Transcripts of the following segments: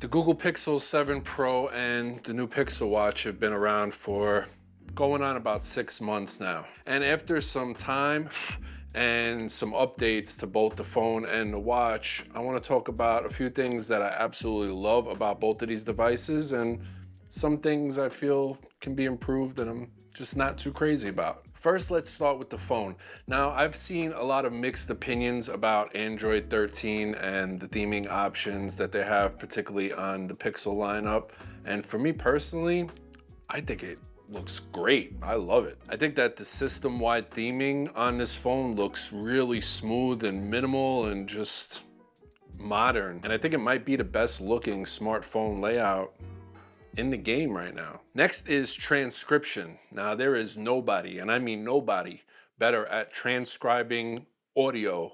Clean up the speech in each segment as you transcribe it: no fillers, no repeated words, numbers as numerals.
The Google Pixel 7 Pro and the new Pixel Watch have been around for going on about 6 months now. And after some time and some updates to both the phone and the watch, I want to talk about a few things that I absolutely love about both of these devices and some things I feel can be improved and I'm just not too crazy about. First, let's start with the phone. Now, I've seen a lot of mixed opinions about Android 13 and the theming options that they have, particularly on the Pixel lineup. And for me personally, I think it looks great. I love it. I think that the system-wide theming on this phone looks really smooth and minimal and just modern. And I think it might be the best looking smartphone layout in the game right now. Next is transcription. Now there is nobody, and I mean nobody, better at transcribing audio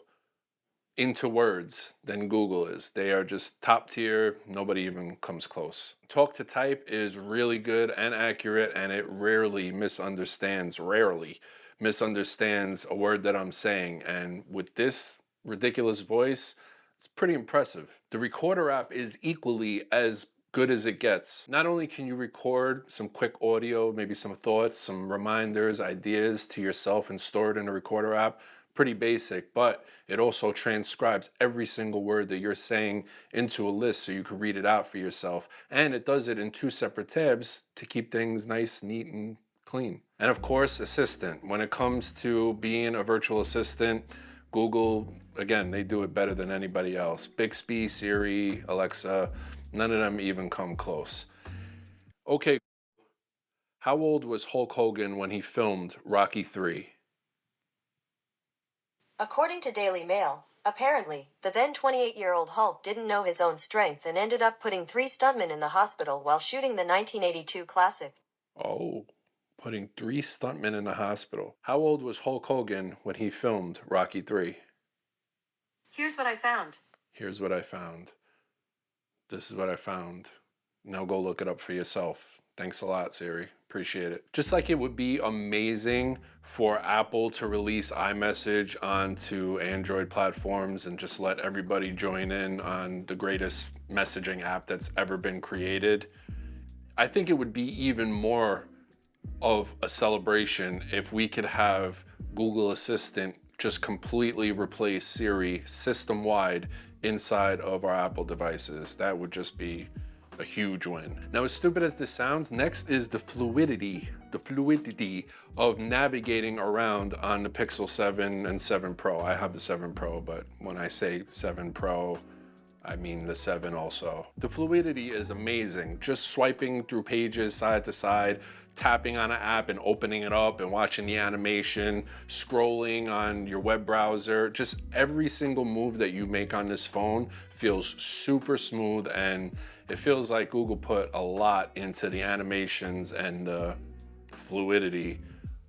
into words than Google is. They are just top tier. Nobody even comes close. Talk to type is really good and accurate, and it rarely misunderstands a word that I'm saying. And with this ridiculous voice, it's pretty impressive. The recorder app is equally as good as it gets. Not only can you record some quick audio, maybe some thoughts, some reminders, ideas to yourself and store it in the recorder app, pretty basic, but it also transcribes every single word that you're saying into a list so you can read it out for yourself. And it does it in two separate tabs to keep things nice, neat, and clean. And of course, Assistant. When it comes to being a virtual assistant, Google, again, they do it better than anybody else. Bixby, Siri, Alexa, none of them even come close. Okay, how old was Hulk Hogan when he filmed Rocky 3? According to Daily Mail, apparently, the then 28-year-old Hulk didn't know his own strength and ended up putting 3 stuntmen in the hospital while shooting the 1982 classic. Oh, putting 3 stuntmen in the hospital. How old was Hulk Hogan when he filmed Rocky 3? Here's what I found. Here's what I found. This is what I found. Now go look it up for yourself. Thanks a lot, Siri. Appreciate it. Just like it would be amazing for Apple to release iMessage onto Android platforms and just let everybody join in on the greatest messaging app that's ever been created, I think it would be even more of a celebration if we could have Google Assistant just completely replace Siri system-wide inside of our Apple devices. That would just be a huge win. Now, as stupid as this sounds, next is the fluidity of navigating around on the Pixel 7 and 7 Pro. I have the 7 Pro, but when I say 7 Pro, I mean the 7 also. The fluidity is amazing. Just swiping through pages side to side, tapping on an app and opening it up and watching the animation, scrolling on your web browser. Just every single move that you make on this phone feels super smooth, and it feels like Google put a lot into the animations and the fluidity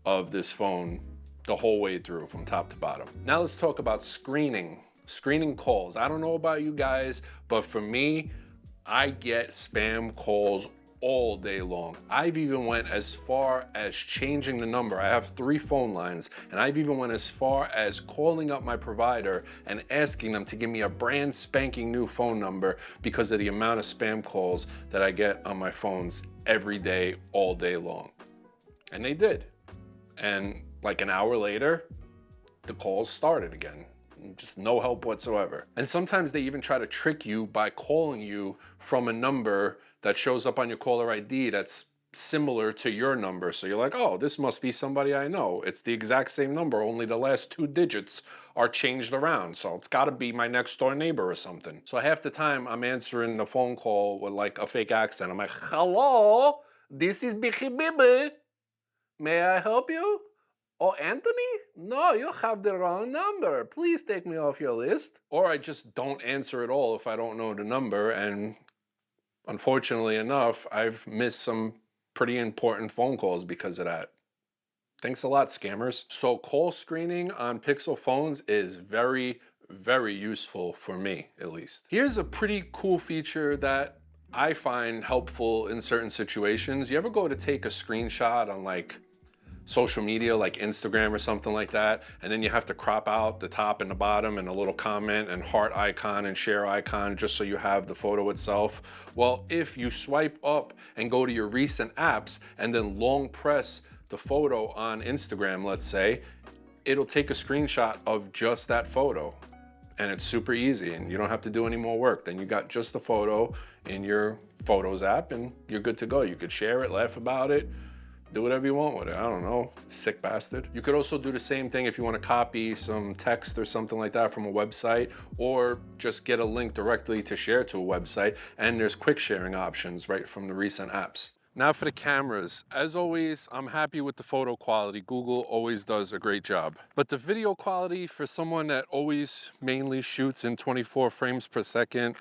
of this phone the whole way through from top to bottom. Now let's talk about screening calls. I don't know about you guys, but for me, I get spam calls all day long. I've even went as far as changing the number. I have 3 phone lines, and I've even went as far as calling up my provider and asking them to give me a brand spanking new phone number because of the amount of spam calls that I get on my phones every day, all day long. And they did. And like an hour later, the calls started again. Just no help whatsoever. And sometimes they even try to trick you by calling you from a number that shows up on your caller ID that's similar to your number. So you're like, oh, this must be somebody I know. It's the exact same number, only the last 2 digits are changed around. So it's gotta be my next door neighbor or something. So half the time I'm answering the phone call with like a fake accent. I'm like, hello, this is Bichi Bibi. May I help you? Oh, Anthony? No, you have the wrong number. Please take me off your list. Or I just don't answer at all if I don't know the number. And unfortunately enough, I've missed some pretty important phone calls because of that. Thanks a lot, scammers. So call screening on Pixel phones is very, very useful for me, at least. Here's a pretty cool feature that I find helpful in certain situations. You ever go to take a screenshot on like social media like Instagram or something like that, and then you have to crop out the top and the bottom and a little comment and heart icon and share icon just so you have the photo itself. Well, if you swipe up and go to your recent apps and then long press the photo on Instagram, let's say, it'll take a screenshot of just that photo. And it's super easy and you don't have to do any more work. Then you got just the photo in your Photos app and you're good to go. You could share it, laugh about it, do whatever you want with it. I don't know, sick bastard. You could also do the same thing if you want to copy some text or something like that from a website, or just get a link directly to share to a website. And there's quick sharing options right from the recent apps. Now for the cameras. As always, I'm happy with the photo quality. Google always does a great job. But the video quality for someone that always mainly shoots in 24 frames per second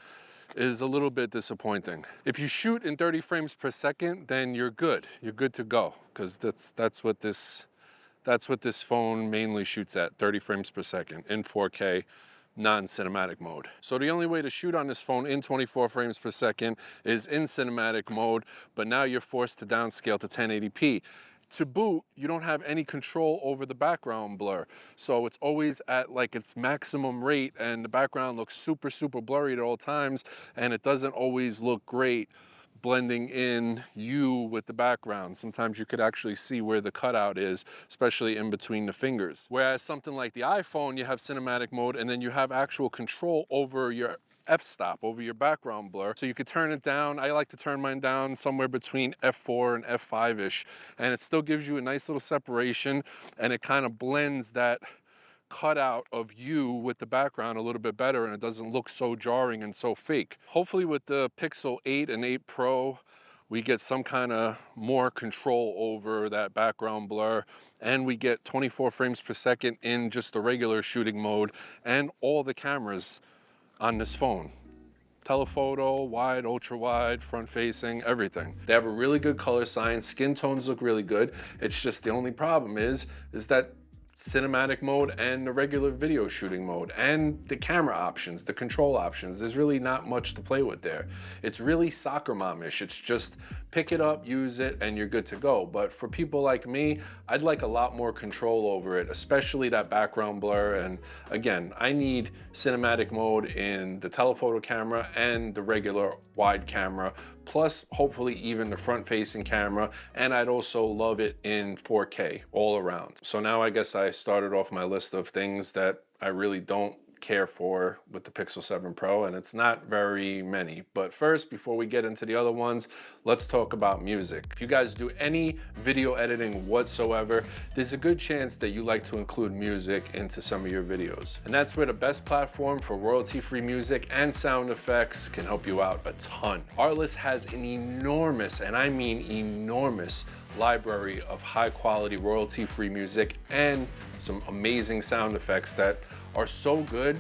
is a little bit disappointing. If you shoot in 30 frames per second, then you're good. You're good to go, because that's what this phone mainly shoots at, 30 frames per second in 4K non-cinematic mode. So the only way to shoot on this phone in 24 frames per second is in cinematic mode, but now you're forced to downscale to 1080p. To boot, you don't have any control over the background blur. So it's always at like its maximum rate and the background looks super, super blurry at all times, and it doesn't always look great blending in you with the background. Sometimes you could actually see where the cutout is, especially in between the fingers. Whereas something like the iPhone, you have cinematic mode and then you have actual control over your f-stop, over your background blur. So you could turn it down. I like to turn mine down somewhere between f4 and f5-ish, and it still gives you a nice little separation, and it kind of blends that cutout of you with the background a little bit better, and it doesn't look so jarring and so fake. Hopefully with the Pixel 8 and 8 Pro, we get some kind of more control over that background blur, and we get 24 frames per second in just the regular shooting mode, and all the cameras on this phone. Telephoto, wide, ultra wide, front facing, everything. They have a really good color science, skin tones look really good. It's just the only problem is that cinematic mode and the regular video shooting mode and the camera options, the control options. There's really not much to play with there. It's really soccer mom-ish. It's just pick it up, use it, and you're good to go. But for people like me, I'd like a lot more control over it, especially that background blur. And again, I need cinematic mode in the telephoto camera and the regular wide camera, plus hopefully even the front-facing camera, and I'd also love it in 4K all around. So now I guess I started off my list of things that I really don't care for with the Pixel 7 Pro, and it's not very many. But first, before we get into the other ones, let's talk about music. If you guys do any video editing whatsoever, there's a good chance that you like to include music into some of your videos. And that's where the best platform for royalty-free music and sound effects can help you out a ton. Artlist has an enormous, and I mean enormous, library of high-quality royalty-free music and some amazing sound effects that are so good.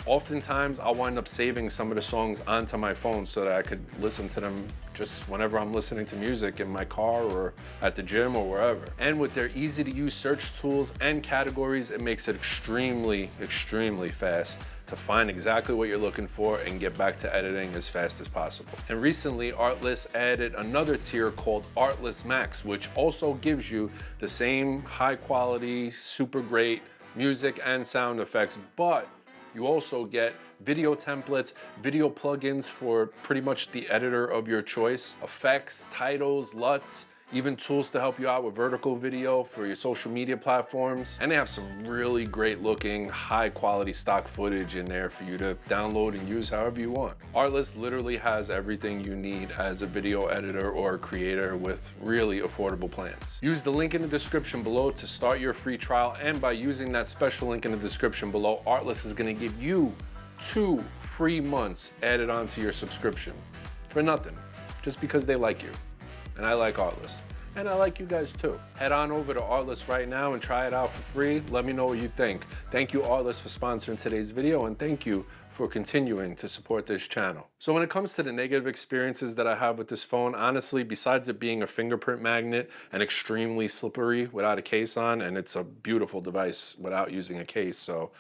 Oftentimes I'll wind up saving some of the songs onto my phone so that I could listen to them just whenever I'm listening to music in my car or at the gym or wherever. And with their easy to use search tools and categories, it makes it extremely, extremely fast to find exactly what you're looking for and get back to editing as fast as possible. And recently, Artlist added another tier called Artlist Max, which also gives you the same high quality, super great music and sound effects, but you also get video templates, video plugins for pretty much the editor of your choice, effects, titles, LUTs, even tools to help you out with vertical video for your social media platforms. And they have some really great looking, high quality stock footage in there for you to download and use however you want. Artlist literally has everything you need as a video editor or creator with really affordable plans. Use the link in the description below to start your free trial, and by using that special link in the description below, Artlist is gonna give you 2 free months added onto your subscription for nothing, just because they like you. And I like Artlist. And I like you guys too. Head on over to Artlist right now and try it out for free. Let me know what you think. Thank you, Artlist, for sponsoring today's video, and thank you for continuing to support this channel. So when it comes to the negative experiences that I have with this phone, honestly, besides it being a fingerprint magnet and extremely slippery without a case on, and it's a beautiful device without using a case, so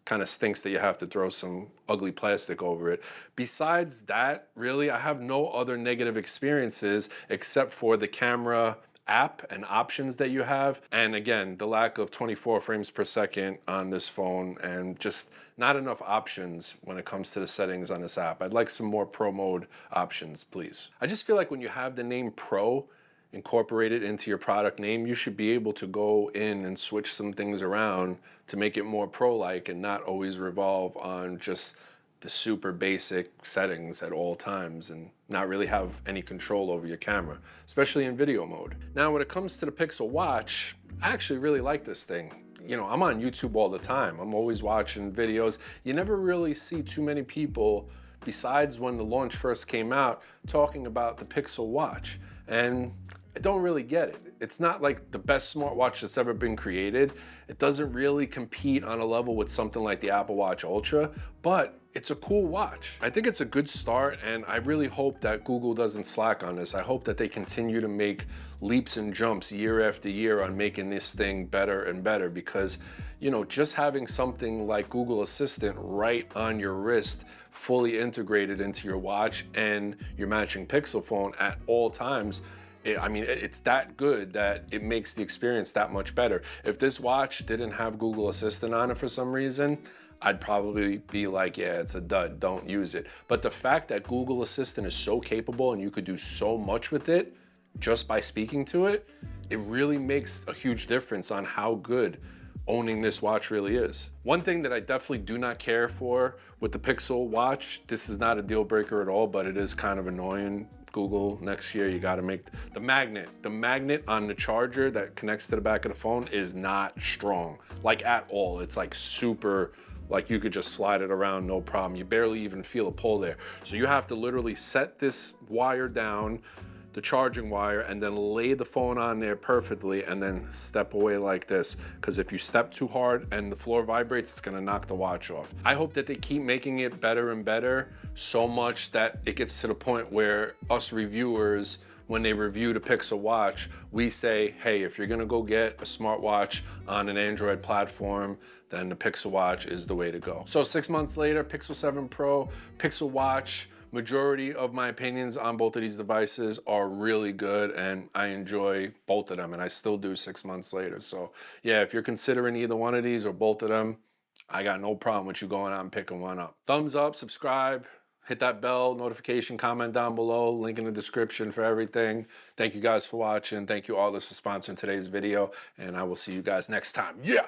kind of stinks that you have to throw some ugly plastic over it. Besides that, really, I have no other negative experiences except for the camera app and options that you have. And again, the lack of 24 frames per second on this phone and just not enough options when it comes to the settings on this app. I'd like some more Pro mode options, please. I just feel like when you have the name Pro incorporated into your product name, you should be able to go in and switch some things around to make it more pro-like and not always revolve on just the super basic settings at all times and not really have any control over your camera, especially in video mode. Now, when it comes to the Pixel Watch, I actually really like this thing. You know, I'm on YouTube all the time. I'm always watching videos. You never really see too many people, besides when the launch first came out, talking about the Pixel Watch. And I don't really get it. It's not like the best smartwatch that's ever been created. It doesn't really compete on a level with something like the Apple Watch Ultra, but it's a cool watch. I think it's a good start, and I really hope that Google doesn't slack on this. I hope that they continue to make leaps and jumps year after year on making this thing better and better, because, you know, just having something like Google Assistant right on your wrist, fully integrated into your watch and your matching Pixel phone at all times, I mean, it's that good that it makes the experience that much better. If this watch didn't have Google Assistant on it for some reason, I'd probably be like, yeah, it's a dud, don't use it. But the fact that Google Assistant is so capable and you could do so much with it just by speaking to it, it really makes a huge difference on how good owning this watch really is. One thing that I definitely do not care for with the Pixel Watch, this is not a deal breaker at all, but it is kind of annoying. Google, next year you got to make the magnet on the charger that connects to the back of the phone is not strong, like at all. It's like super, like you could just slide it around no problem. You barely even feel a pull there. So you have to literally set this wire down, the charging wire, and then lay the phone on there perfectly and then step away like this, because if you step too hard and the floor vibrates, it's going to knock the watch off. I hope that they keep making it better and better, so much that it gets to the point where us reviewers, when they review the Pixel Watch, we say, hey, if you're gonna go get a smartwatch on an Android platform, then the Pixel Watch is the way to go. So 6 months later, Pixel 7 Pro, Pixel Watch, majority of my opinions on both of these devices are really good, and I enjoy both of them, and I still do 6 months later. So yeah, if you're considering either one of these or both of them, I got no problem with you going out and picking one up. Thumbs up, subscribe, hit that bell notification, comment down below, link in the description for everything. Thank you guys for watching. Thank you all for sponsoring today's video, and I will see you guys next time. Yeah.